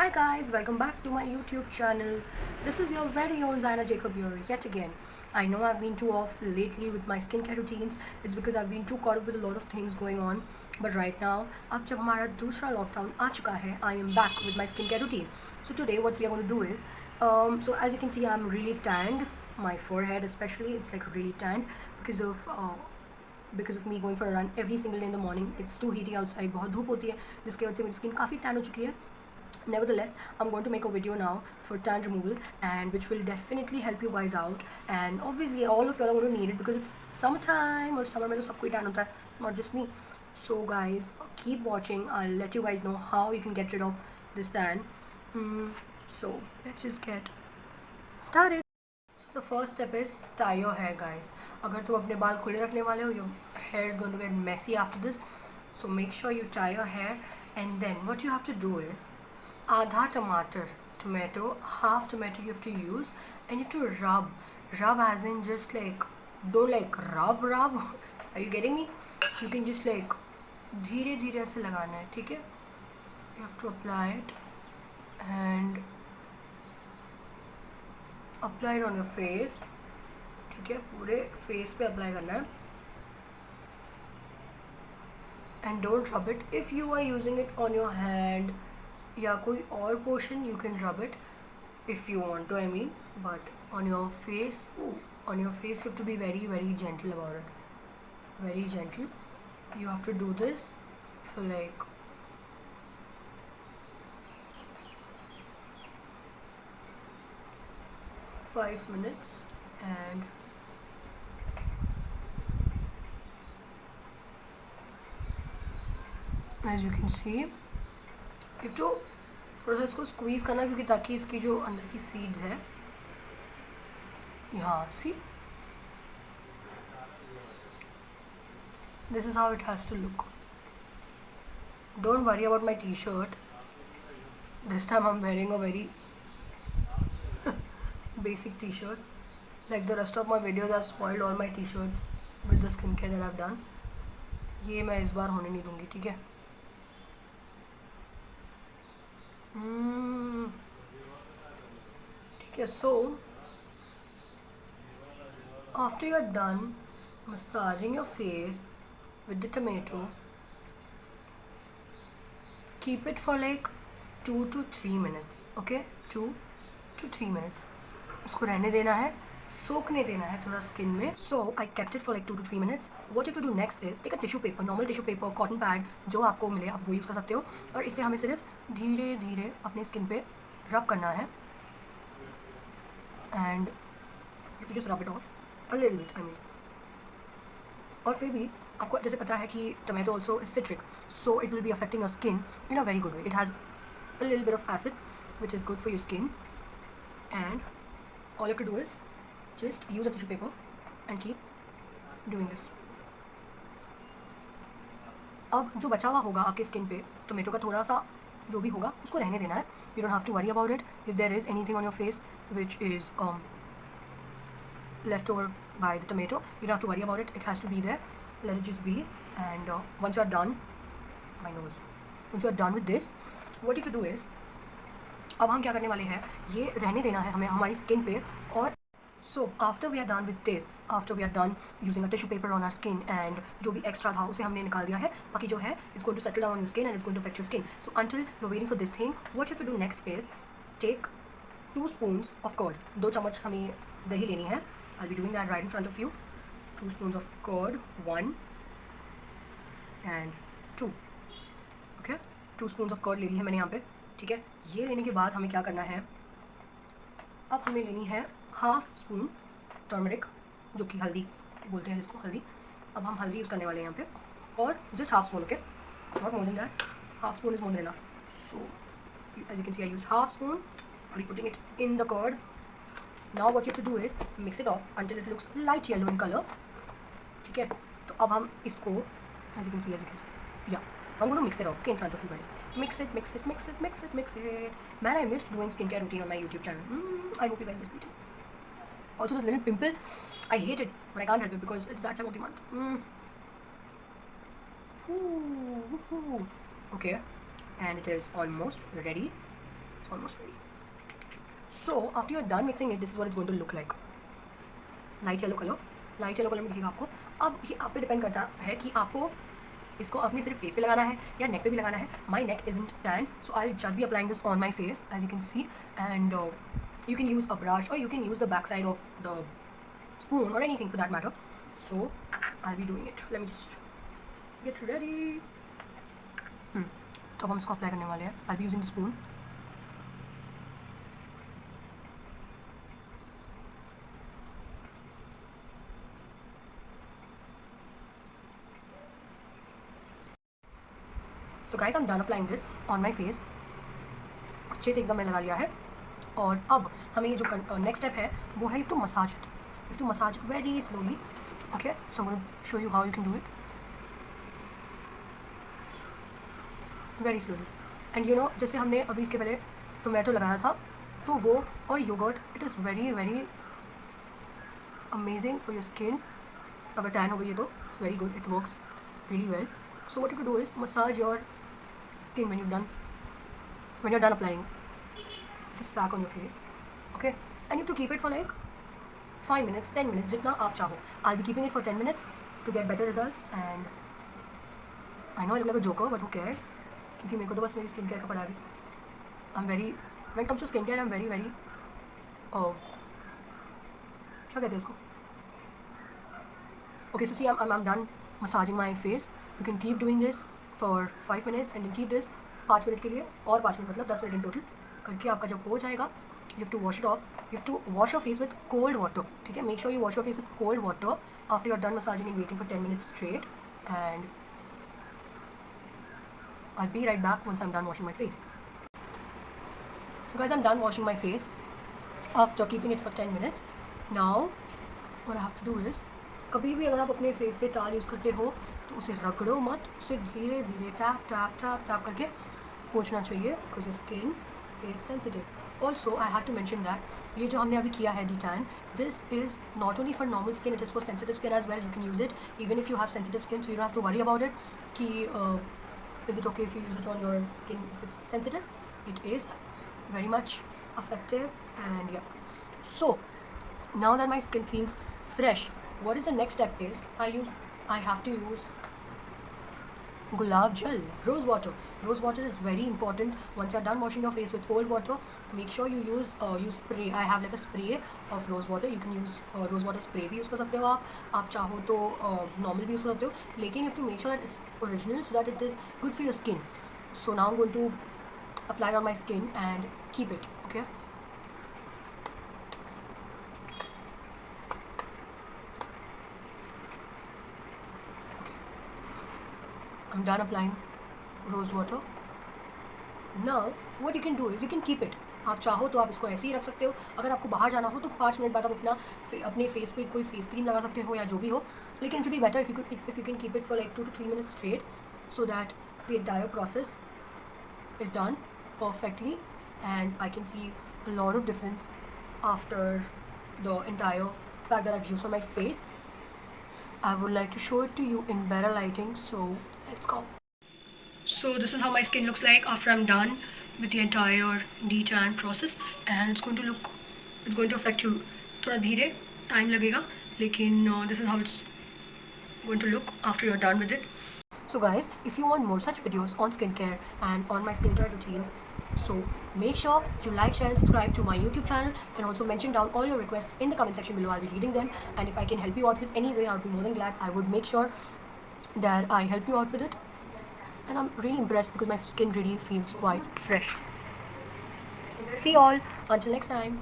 Hi guys, welcome back to my YouTube channel. This is your very own Zaina Jacob here yet again. I know I've been too off lately with my skincare routines. It's because I've been too caught up with a lot of things going on. But right now, अब जब हमारा दूसरा lockdown आ चुका है, I am back with my skincare routine. So today what we are going to do is, so as you can see, I'm really tanned. My forehead especially, it's like really tanned because of me going for a run every single day in the morning. It's too heaty outside, बहुत धूप होती है जिसकी वजह से मेरी skin काफ़ी tan हो चुकी है. Nevertheless, I'm going to make a video now for tan removal, and which will definitely help you guys out. And obviously all of you are going to need it because it's summertime, or summer mein to sab koi tan hota hai, not just me. So guys, keep watching. I'll let you guys know how you can get rid of this tan. So let's just get started. So the first step is tie your hair, guys. अगर तुम अपने बाल खुले रखने वाले हो, your hair is going to get messy after this. So make sure you tie your hair, and then what you have to do is आधा tomato, half tomato you have to use, and you have to rub as in just like, don't like rub, are you getting me? You can just like धीरे धीरे ऐसे लगाना है, ठीक है? You have to apply it and apply it on your face, ठीक है? पूरे face पे apply करना है, and don't rub it. If you are using it on your hand या कोई और portion, you can rub it if you want to, I mean, but on your face, you have to be very very gentle about it, very gentle. You have to do this for like 5 minutes, and as you can see, you have to थोड़ा सा इसको squeeze करना, क्योंकि ताकि इसकी जो अंदर की सीड्स है यहाँ, सी, this is how it has to look. Don't worry about my t-shirt. This time I'm wearing a very basic t-shirt. Like the rest of my videos, I've spoiled all my t-shirts with the skincare that I've done. ये मैं इस बार होने नहीं दूँगी, ठीक है? ठीक है. So after you're done massaging your face with the tomato, keep it for like 2 to 3 minutes. Okay, 2 to 3 minutes. इसको रहने देना है, सोखने देना है थोड़ा स्किन में. So I kept it for like 2 to 3 minutes. What you have to do next is take a tissue paper, normal tissue paper, cotton pad, जो आपको मिले आप वो यूज़ कर सकते हो, और इसे हमें सिर्फ धीरे धीरे अपने स्किन पे रब करना है, and you have to just rub it off a little bit, I mean. और फिर भी आपको जैसे पता है कि tomato also is citric, so it will be affecting your skin in a very good way. It has a little bit of acid which is good for your skin, and all you have to do is just use a tissue paper and keep doing this. अब जो बचा हुआ होगा आपके skin पे tomato का थोड़ा सा जो भी होगा उसको रहने देना है. You don't have to worry about it. If there is anything on your face which is left over by the tomato, you don't have to worry about it. It has to be there. Let it just be. And once you are done, my nose, once you are done with this, what you have to do is, अब हम क्या करने वाले हैं, ये रहने देना है हमें हमारी स्किन पे. और so after we are done with this, after we are done using a tissue paper on our skin, and जो भी एक्स्ट्रा था उसे हमने निकाल दिया है, बाकी जो है it's going to settle down on your skin and it's going to affect your skin. So until you're waiting for this thing, what you have to do next is take 2 spoons of curd. 2 चम्मच हमें दही लेनी है. I'll be doing that right in front of you. 2 spoons of curd, 1 and 2. Okay, 2 spoons of curd ले ली है मैंने यहाँ पे, ठीक है? ये लेने के बाद हमें क्या करना है, अब हमें लेनी है हाफ स्पून टर्मरिक, जो कि हल्दी बोलते हैं जिसको, हल्दी. अब हम हल्दी यूज़ करने वाले हैं यहाँ पे, और just half spoon, okay, not more than that. Half spoon is more than enough. So as you can see, I used half spoon. I'll be putting it in the curd. Now what you have to do is mix it off until it looks light yellow in color, ठीक है? तो अब हम इसको, as you can see, yeah, I'm going to mix it off, okay, in front of you guys. Mix it. Man, I missed doing skincare routine on my YouTube channel. I hope you guys missed me too. Also, this little pimple, I hate it, but I can't help it because it's that time of the month. Okay, and it is almost ready. it's almost ready. So after you're done mixing it, this is what it's going to look like. Light yellow colour में दिखेगा आपको. अब ये आप पे depend करता है कि आपको इसको अपने सिर्फ फेस पे लगाना है या नेक पे भी लगाना है. My neck isn't tan, so I just be applying this on my face as you can see, and you can use a brush or you can use the back side of the spoon or anything for that matter. So I'll be doing it. Let me just get ready. तो हम इसको apply करने वाले हैं. I'll be using the spoon. So guys, I'm done applying this on my face. अच्छे से एकदम मैंने लगा लिया है. और अब हमें जो नेक्स्ट स्टेप है वो है to massage it. You to massage very slowly. Okay, so I will show you how you can do it very slowly. And you know, जैसे हमने अभी इसके पहले टोमेटो लगाया था, तो वो और yoghurt, it is very very amazing for your skin. अगर टैन हो गई है तो it's very good, it works really well. So what you to do is massage your skin when you're done applying this pack on your face. Okay, and you have to keep it for like 5 minutes, 10 minutes, jitna aap chaho. I'll be keeping it for 10 minutes to get better results. And I know I look like a joker, but who cares, क्योंकि मेरे को तो बस मेरी skin care का पड़ा है. I'm very, when it comes to skin care, I'm very very क्या कहते हैं इसको. Okay, so see, I'm done massaging my face. You can keep doing this for 5 minutes and then keep this 5 minute के लिए, और 5 minute मतलब 10 minute in total करके आपका जब हो जाएगा, you have to wash it off. You have to wash your face with cold water. ठीक है, make sure you wash your face with cold water after you're done massaging and waiting for 10 minutes straight. And I'll be right back once I'm done washing my face. So guys, I'm done washing my face after keeping it for 10 minutes. Now what I have to do is, कभी भी अगर आप अपने face पे टाल use करते हो तो उसे रगड़ो मत, उसे धीरे धीरे टैप टैप टैप टैप करके पोंछना चाहिए, because your skin is sensitive. Also I have to mention that ये जो हमने अभी किया है detan, this is not only for normal skin, it is for sensitive skin as well. You can use it even if you have sensitive skin, so you don't have to worry about it कि is it okay if you use it on your skin if it's sensitive. It is very much effective. And yeah, so now that my skin feels fresh, what is the next step is I have to use gulab jal, rose water. Rose water is very important. Once you're done washing your face with cold water, make sure you use spray. I have like a spray of rose water. You can use rose water spray भी use कर सकते हो आप चाहो तो normal भी use कर सकते हो, लेकिन you have to make sure that it's original so that it is good for your skin. So now I'm going to apply it on my skin and keep it. Okay. I'm done applying rose water. Now what you can do is you can keep it. आप चाहो तो आप इसको ऐसे ही रख सकते हो. अगर आपको बाहर जाना हो तो 5 मिनट बाद आप अपने फेस पे कोई फेस क्रीम लगा सकते हो या जो भी हो, लेकिन it will be better if you can keep it for like 2 to 3 minutes straight, so that the entire process is done perfectly and I can see a lot of difference after the entire pack that I've used on my face. I would like to show it to you in better lighting, so let's go. So this is how my skin looks like after I'm done with the entire detan process, and it's going to affect you. थोड़ा धीरे time लगेगा, लेकिन this is how it's going to look after you're done with it. So guys, if you want more such videos on skincare and on my skincare routine, so make sure you like, share and subscribe to my YouTube channel, and also mention down all your requests in the comment section below. I'll be reading them, and if I can help you out with any way, I'll be more than glad. I would make sure that I help you out with it, and I'm really impressed because my skin really feels quite fresh. See you all until next time.